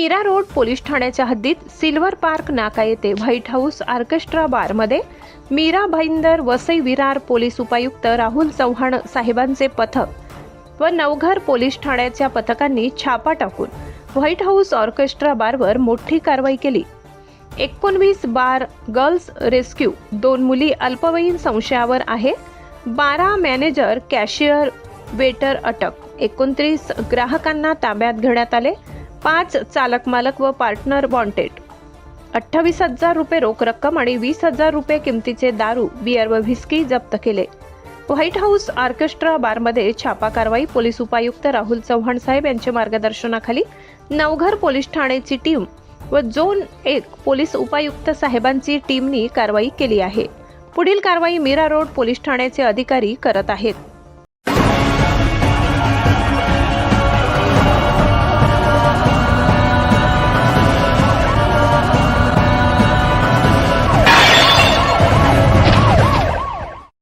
Mira road police ठाण्याच्या हद्दीत silver park नाका येथे व्हाईट हाऊस ऑर्केस्ट्रा बारमध्ये मीरा भाईंदर वसई विरार पोलीस उपायुक्त राहुल चव्हाण साहेबांचे पथक व नवघर पोलीस ठाण्याच्या पथकांनी छापा टाकून व्हाईट हाऊस ऑर्केस्ट्रा बारवर मोठी कारवाई केली। 19 बार गर्ल्स रेस्क्यू, 2 मुली अल्पवयीन संशयावर आहे, 12 मॅनेजर, कॅशियर, वेटर अटक, 29 ग्राहकांना ताब्यात घेण्यात आले, 5 चालक मालक व पार्टनर वॉन्टेड, 28,000 रुपये रोख रक्कम आणि 20,000 रुपये किमतीचे दारू, बियर व व्हिस्की जप्त केले। व्हाईट हाऊस ऑर्केस्ट्रा बारमध्ये छापा कारवाई पोलीस उपायुक्त राहुल चव्हाण साहेब यांच्या मार्गदर्शनाखाली नवघर पोलीस ठाण्याची टीम व झोन 1 पोलीस उपायुक्त साहेबांची टीमनी कारवाई केली आहे। पुढील कारवाई मीरा रोड पोलीस ठाण्याचे अधिकारी करत आहेत।